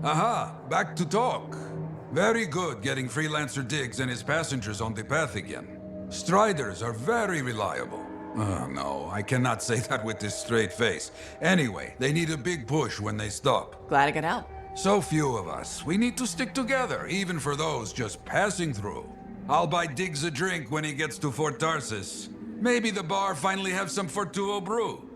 Aha, back to talk. Very good getting Freelancer Diggs and his passengers on the path again. Striders are very reliable. Oh, no, I cannot say that with this straight face. Anyway, they need a big push when they stop. Glad I could help. So few of us. We need to stick together, even for those just passing through. I'll buy Diggs a drink when he gets to Fort Tarsis. Maybe the bar finally have some Fortuo brew.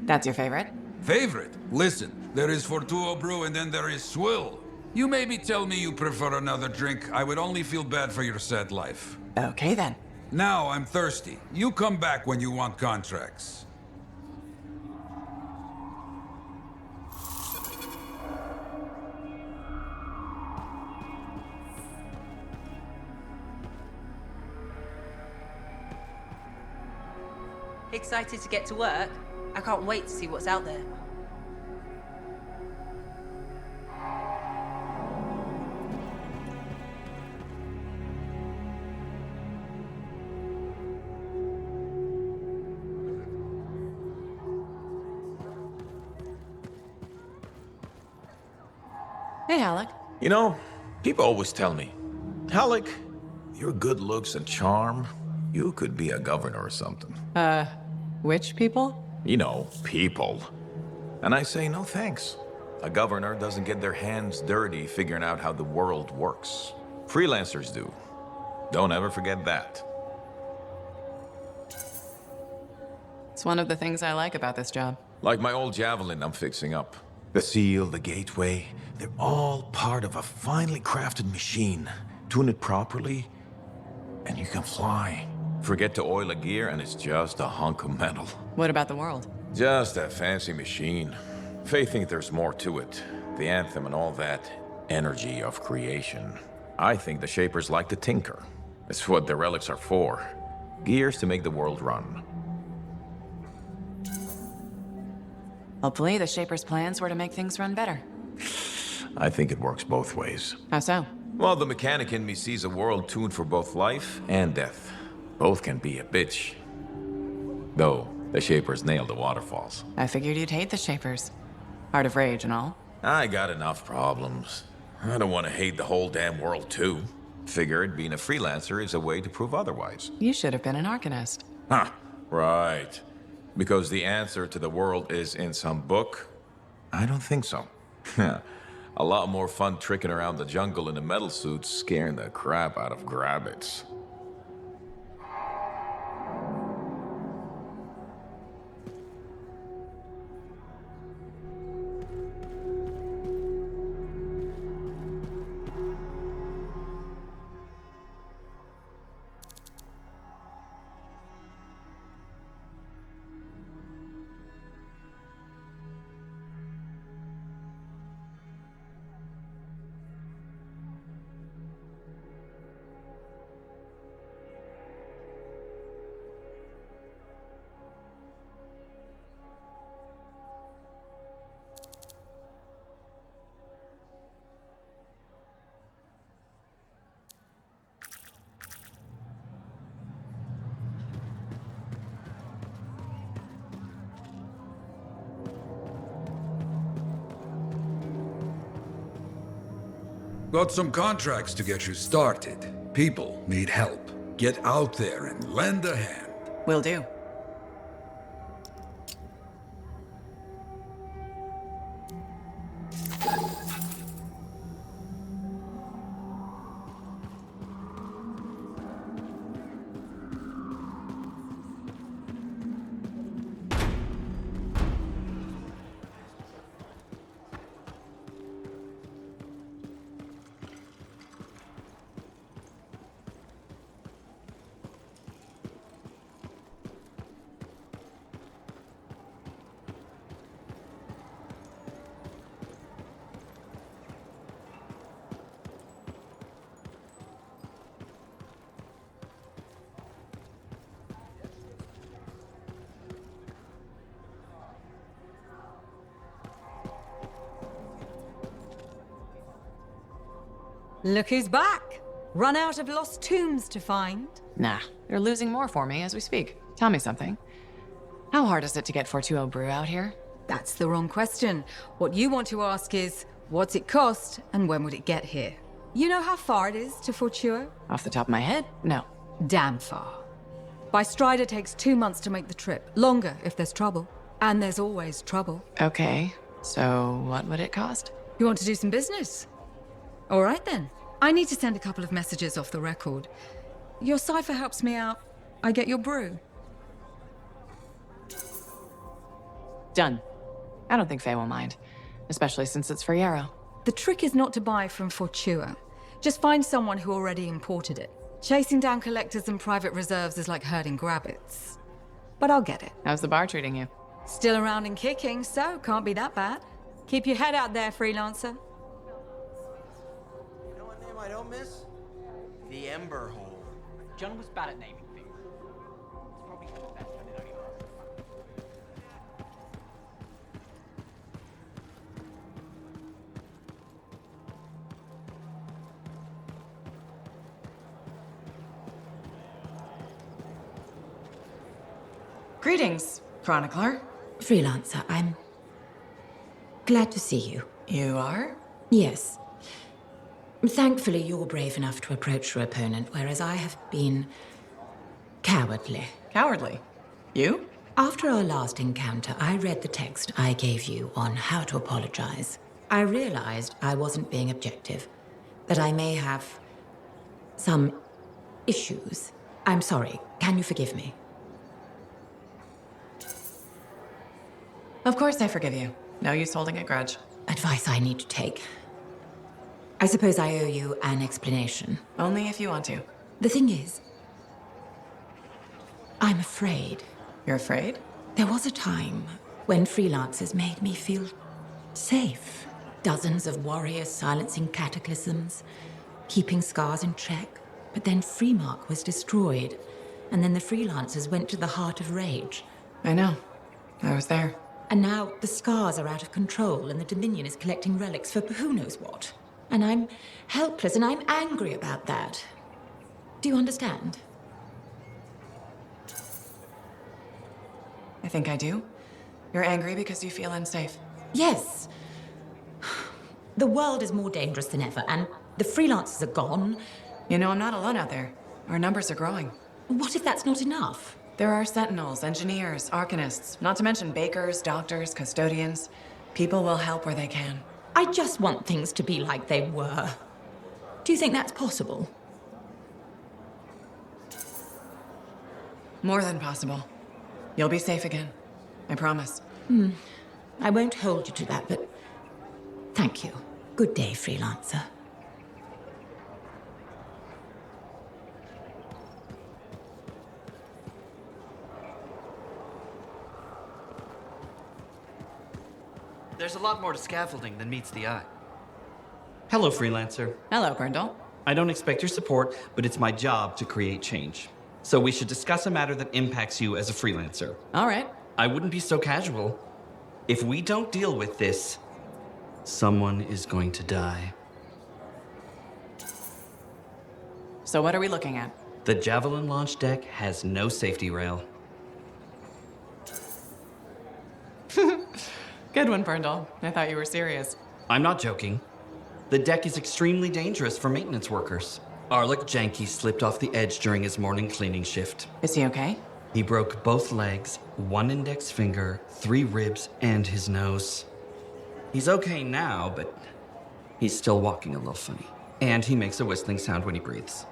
That's your favorite? Favorite? Listen, there is Fortuo brew and then there is swill. You maybe tell me you prefer another drink. I would only feel bad for your sad life. Okay then. Now I'm thirsty. You come back when you want contracts. Excited to get to work? I can't wait to see what's out there. Hey, Alec. You know, people always tell me, Halleck, your good looks and charm, you could be a governor or something. Which people? You know, people. And I say no thanks. A governor doesn't get their hands dirty figuring out how the world works. Freelancers do. Don't ever forget that. It's one of the things I like about this job. Like my old Javelin I'm fixing up. The seal, the gateway, they're all part of a finely crafted machine. Tune it properly, and you can fly. Forget to oil a gear, and it's just a hunk of metal. What about the world? Just a fancy machine. They think there's more to it. The Anthem and all that energy of creation. I think the Shapers like to tinker. It's what the relics are for. Gears to make the world run. Hopefully, the Shaper's plans were to make things run better. I think it works both ways. How so? Well, the mechanic in me sees a world tuned for both life and death. Both can be a bitch. Though, the Shapers nailed the waterfalls. I figured you'd hate the Shapers. Heart of Rage and all. I got enough problems. I don't want to hate the whole damn world, too. Figured being a freelancer is a way to prove otherwise. You should have been an Arcanist. Huh, right. Because the answer to the world is in some book? I don't think so. A lot more fun tricking around the jungle in a metal suit, scaring the crap out of grabbits. Got some contracts to get you started. People need help. Get out there and lend a hand. Will do. Look who's back! Run out of lost tombs to find? Nah, they're losing more for me as we speak. Tell me something. How hard is it to get Fortuo brew out here? That's the wrong question. What you want to ask is, What's it cost, and when would it get here? You know how far it is to Fortuo? Off the top of my head, no. Damn far. By Strider takes 2 months to make the trip. Longer if there's trouble. And there's always trouble. Okay, so what would it cost? You want to do some business? All right then. I need to send a couple of messages off the record. Your cipher helps me out. I get your brew. Done. I don't think Faye will mind, especially since it's for Yarrow. The trick is not to buy from Fortuo. Just find someone who already imported it. Chasing down collectors and private reserves is like herding grabbits. But I'll get it. How's the bar treating you? Still around and kicking, so can't be that bad. Keep your head out there, freelancer. You know what name I don't miss? The Ember Hole. John was bad at naming things. It's probably for the best when it only lasts. Greetings, Chronicler. Freelancer, I'm glad to see you. You are? Yes. Thankfully, you're brave enough to approach your opponent, whereas I have been cowardly. Cowardly. You? After our last encounter, I read the text I gave you on how to apologize. I realized I wasn't being objective, that I may have some issues. I'm sorry. Can you forgive me? Of course I forgive you. No use holding a grudge. Advice I need to take. I suppose I owe you an explanation. Only if you want to. The thing is, I'm afraid. You're afraid? There was a time when freelancers made me feel safe. Dozens of warriors silencing cataclysms, keeping scars in check. But then Freemark was destroyed, and then the freelancers went to the heart of rage. I know. I was there. And now the scars are out of control, and the Dominion is collecting relics for who knows what. And I'm helpless, and I'm angry about that. Do you understand? I think I do. You're angry because you feel unsafe. Yes. The world is more dangerous than ever, and the freelancers are gone. You know, I'm not alone out there. Our numbers are growing. What if that's not enough? There are sentinels, engineers, arcanists, not to mention bakers, doctors, custodians. People will help where they can. I just want things to be like they were. Do you think that's possible? More than possible. You'll be safe again. I promise. I won't hold you to that, but thank you. Good day, freelancer. There's a lot more to scaffolding than meets the eye. Hello, freelancer. Hello, Brindle. I don't expect your support, but it's my job to create change. So we should discuss a matter that impacts you as a freelancer. All right. I wouldn't be so casual. If we don't deal with this, someone is going to die. So what are we looking at? The Javelin launch deck has no safety rail. Good one, Brindle. I thought you were serious. I'm not joking. The deck is extremely dangerous for maintenance workers. Arlik Janky slipped off the edge during his morning cleaning shift. Is he okay? He broke both legs, 1 index finger, 3 ribs, and his nose. He's okay now, but he's still walking a little funny. And he makes a whistling sound when he breathes.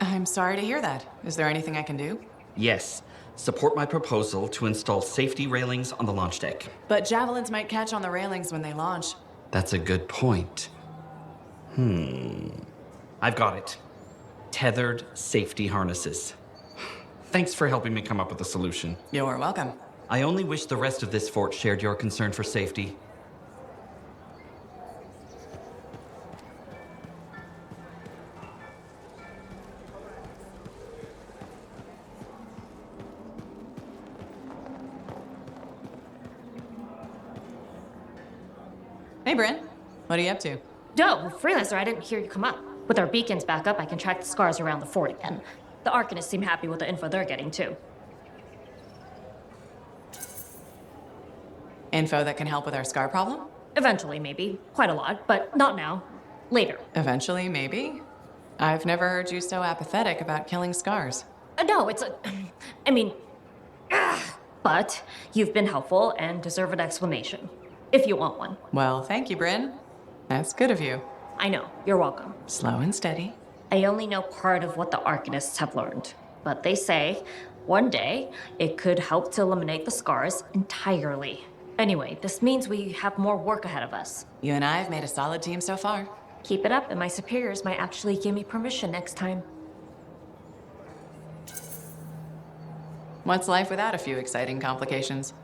I'm sorry to hear that. Is there anything I can do? Yes, support my proposal to install safety railings on the launch deck. But javelins might catch on the railings when they launch. That's a good point. I've got it. Tethered safety harnesses. Thanks for helping me come up with a solution. You're welcome. I only wish the rest of this fort shared your concern for safety. Hey, Bryn. What are you up to? No, Freelancer, I didn't hear you come up. With our beacons back up, I can track the scars around the fort again. The Arcanists seem happy with the info they're getting, too. Info that can help with our scar problem? Eventually, maybe. Quite a lot, but not now. Later. Eventually, maybe? I've never heard you so apathetic about killing scars. No, it's a. I mean. But you've been helpful and deserve an explanation. If you want one. Well, thank you, Bryn. That's good of you. I know, you're welcome. Slow and steady. I only know part of what the Arcanists have learned. But they say, one day, it could help to eliminate the scars entirely. Anyway, this means we have more work ahead of us. You and I have made a solid team so far. Keep it up, and my superiors might actually give me permission next time. What's life without a few exciting complications?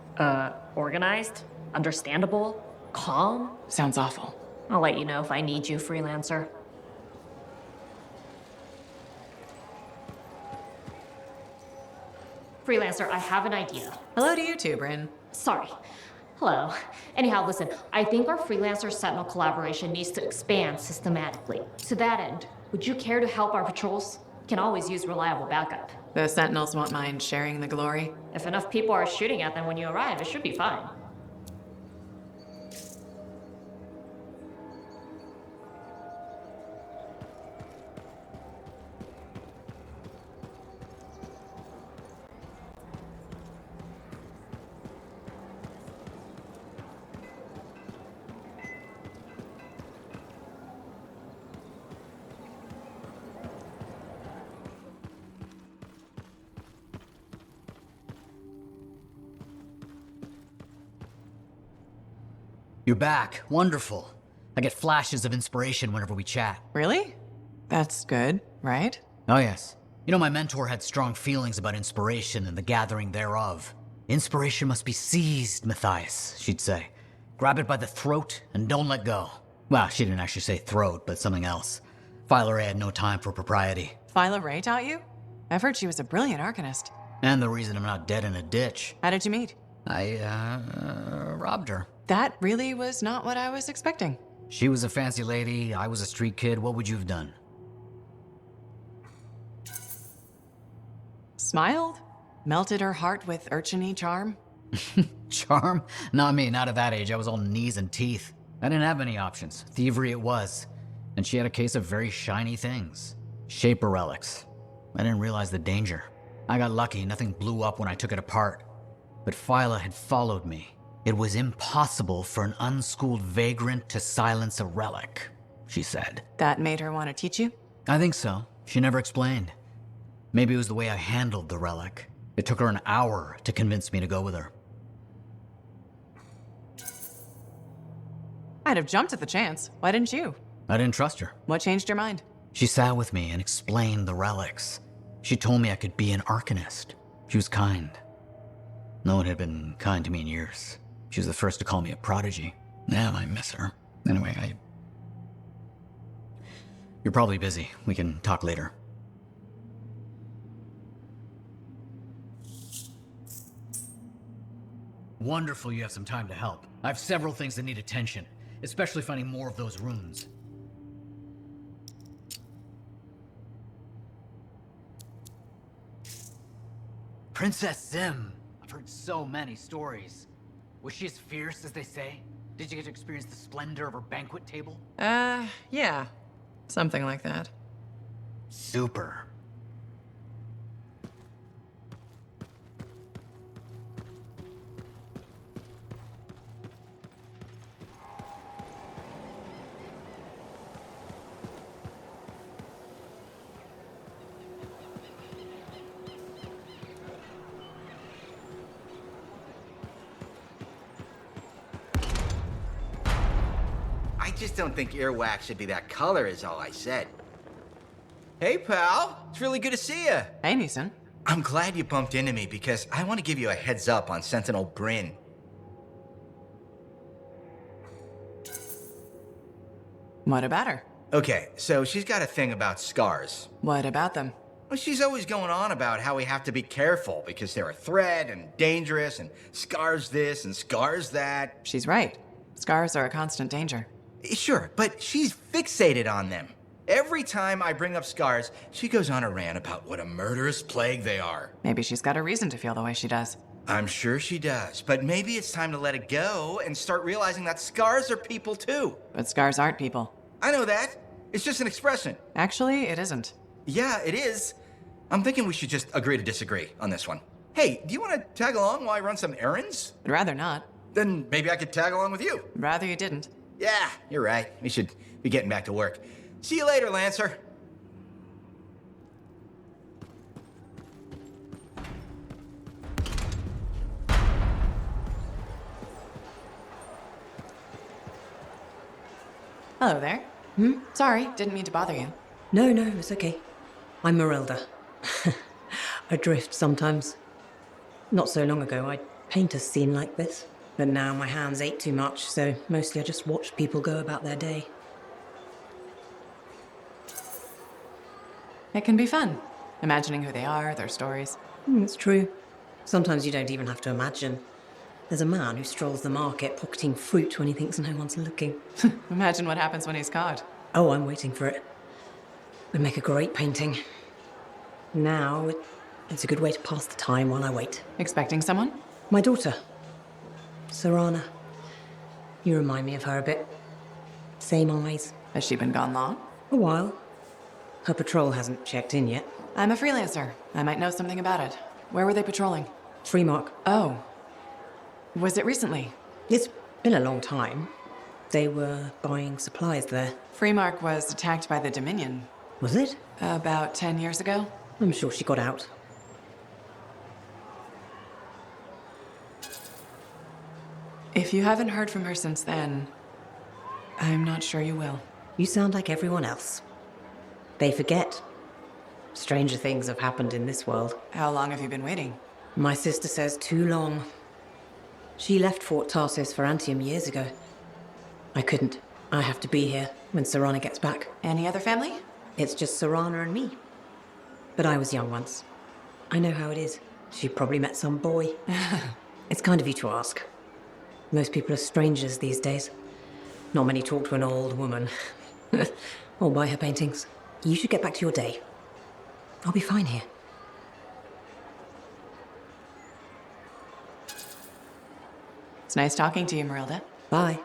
Organized, understandable, calm. Sounds awful. I'll let you know if I need you, freelancer. Freelancer, I have an idea. Hello to you too, Bryn. Sorry. Hello. Anyhow, listen, I think our Freelancer Sentinel collaboration needs to expand systematically. To that end, would you care to help our patrols? Can always use reliable backup. The Sentinels won't mind sharing the glory. If enough people are shooting at them when you arrive, it should be fine. You're back. Wonderful. I get flashes of inspiration whenever we chat. Really? That's good, right? Oh, yes. You know, my mentor had strong feelings about inspiration and the gathering thereof. Inspiration must be seized, Matthias, she'd say. Grab it by the throat and don't let go. Well, she didn't actually say throat, but something else. Phyla Ray had no time for propriety. Phyla Ray taught you? I've heard she was a brilliant arcanist. And the reason I'm not dead in a ditch. How did you meet? I robbed her. That really was not what I was expecting. She was a fancy lady, I was a street kid. What would you have done? Smiled? Melted her heart with urchin-y charm? Charm? Not me, not at that age. I was all knees and teeth. I didn't have any options. Thievery it was. And she had a case of very shiny things. Shaper relics. I didn't realize the danger. I got lucky, nothing blew up when I took it apart. But Phyla had followed me. It was impossible for an unschooled vagrant to silence a relic, she said. That made her want to teach you? I think so. She never explained. Maybe it was the way I handled the relic. It took her an hour to convince me to go with her. I'd have jumped at the chance. Why didn't you? I didn't trust her. What changed your mind? She sat with me and explained the relics. She told me I could be an arcanist. She was kind. No one had been kind to me in years. She was the first to call me a prodigy. Now I miss her. Anyway, You're probably busy. We can talk later. Wonderful you have some time to help. I have several things that need attention, especially finding more of those runes. Princess Zim! I've heard so many stories. Was she as fierce as they say? Did you get to experience the splendor of her banquet table? Yeah. Something like that. Super. I just don't think earwax should be that color is all I said. Hey, pal. It's really good to see you. Hey, Neeson. I'm glad you bumped into me because I want to give you a heads up on Sentinel Bryn. What about her? Okay, so she's got a thing about scars. What about them? Well, she's always going on about how we have to be careful because they're a threat and dangerous and scars this and scars that. She's right. Scars are a constant danger. Sure, but she's fixated on them. Every time I bring up scars, she goes on a rant about what a murderous plague they are. Maybe she's got a reason to feel the way she does. I'm sure she does, but maybe it's time to let it go and start realizing that scars are people too. But scars aren't people. I know that. It's just an expression. Actually, it isn't. Yeah, it is. I'm thinking we should just agree to disagree on this one. Hey, do you want to tag along while I run some errands? I'd rather not. Then maybe I could tag along with you. Rather you didn't. Yeah, you're right. We should be getting back to work. See you later, Lancer. Hello there. Sorry, didn't mean to bother you. No, it's okay. I'm Marilda. I drift sometimes. Not so long ago, I'd paint a scene like this. But now my hands ache too much, so mostly I just watch people go about their day. It can be fun, imagining who they are, their stories. It's true. Sometimes you don't even have to imagine. There's a man who strolls the market pocketing fruit when he thinks no one's looking. Imagine what happens when he's caught. Oh, I'm waiting for it. Would make a great painting. Now, it's a good way to pass the time while I wait. Expecting someone? My daughter, Serana. You remind me of her a bit. Same eyes. Has she been gone long? A while. Her patrol hasn't checked in yet. I'm a freelancer. I might know something about it. Where were they patrolling? Freemark. Oh. Was it recently? It's been a long time. They were buying supplies there. Freemark was attacked by the Dominion. Was it? About 10 years ago. I'm sure she got out. If you haven't heard from her since then, I'm not sure you will. You sound like everyone else. They forget. Stranger things have happened in this world. How long have you been waiting? My sister says too long. She left Fort Tarsis for Anthem years ago. I couldn't. I have to be here when Serana gets back. Any other family? It's just Serana and me. But I was young once. I know how it is. She probably met some boy. It's kind of you to ask. Most people are strangers these days. Not many talk to an old woman. Or buy her paintings. You should get back to your day. I'll be fine here. It's nice talking to you, Marilda. Bye.